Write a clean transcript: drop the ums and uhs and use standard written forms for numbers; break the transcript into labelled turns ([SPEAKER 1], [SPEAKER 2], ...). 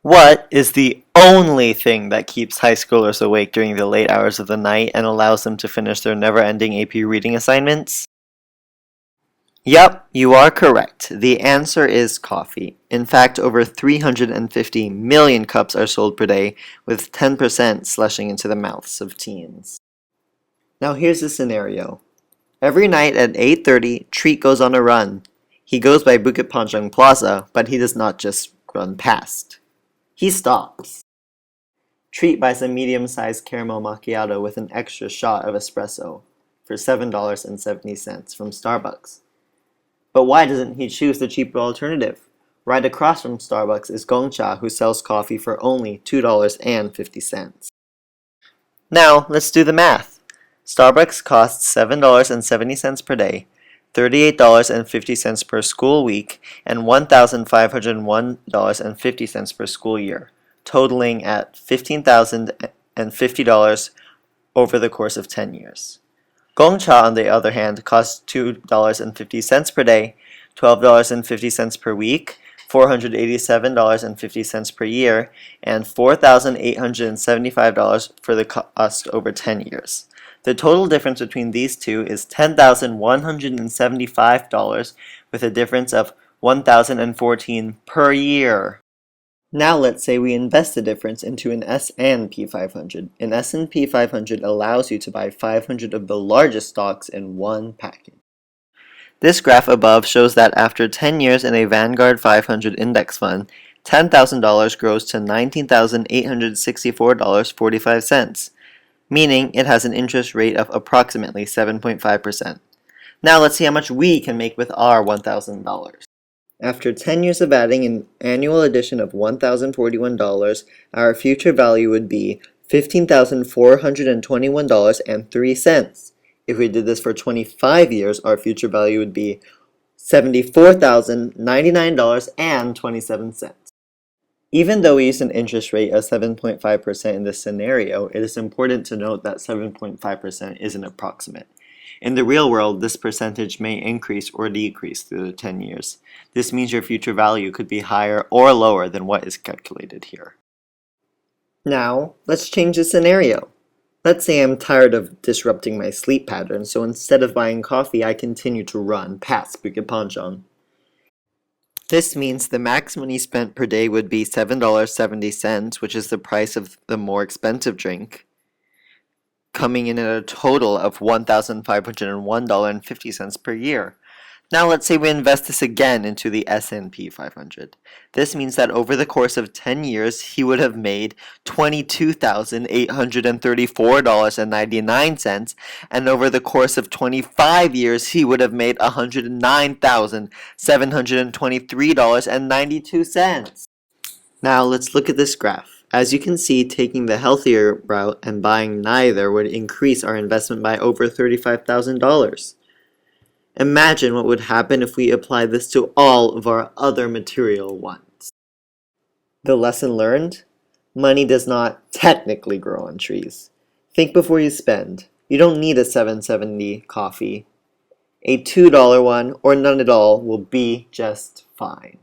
[SPEAKER 1] What is the only thing that keeps high schoolers awake during the late hours of the night and allows them to finish their never-ending AP reading assignments? Yep, you are correct. The answer is coffee. In fact, over 350 million cups are sold per day, with 10% slushing into the mouths of teens. Now here's the scenario. Every night at 8:30, Treat goes on a run. He goes by Bukit Panjang Plaza, but he does not just run past. He stops. Treat buys a medium-sized caramel macchiato with an extra shot of espresso for $7.70 from Starbucks. But why doesn't he choose the cheaper alternative? Right across from Starbucks is Gongcha, who sells coffee for only $2.50. Now, let's do the math. Starbucks costs $7.70 per day, $38.50 per school week, and $1,501.50 per school year, totaling at $15,050 over the course of 10 years. Gongcha, on the other hand, costs $2.50 per day, $12.50 per week, $487.50 per year, and $4,875 for the cost over 10 years. The total difference between these two is $10,175 with a difference of $1,014 per year. Now let's say we invest the difference into an S&P 500. An S&P 500 allows you to buy 500 of the largest stocks in one package. This graph above shows that after 10 years in a Vanguard 500 index fund, $10,000 grows to $19,864.45, meaning it has an interest rate of approximately 7.5%. Now let's see how much we can make with our $1,000. After 10 years of adding an annual addition of $1,041, our future value would be $15,421.03. If we did this for 25 years, our future value would be $74,099.27. Even though we use an interest rate of 7.5% in this scenario, it is important to note that 7.5% is an approximate. In the real world, this percentage may increase or decrease through the 10 years. This means your future value could be higher or lower than what is calculated here. Now, let's change the scenario. Let's say I'm tired of disrupting my sleep pattern, so instead of buying coffee, I continue to run past Bukit Panjang. This means the max money spent per day would be $7.70, which is the price of the more expensive drink, coming in at a total of $1,501.50 per year. Now let's say we invest this again into the S&P 500. This means that over the course of 10 years, he would have made $22,834.99, and over the course of 25 years, he would have made $109,723.92. Now let's look at this graph. As you can see, taking the healthier route and buying neither would increase our investment by over $35,000. Imagine what would happen if we apply this to all of our other material wants. The lesson learned? Money does not technically grow on trees. Think before you spend. You don't need a $7.70 coffee. A $2 one or none at all will be just fine.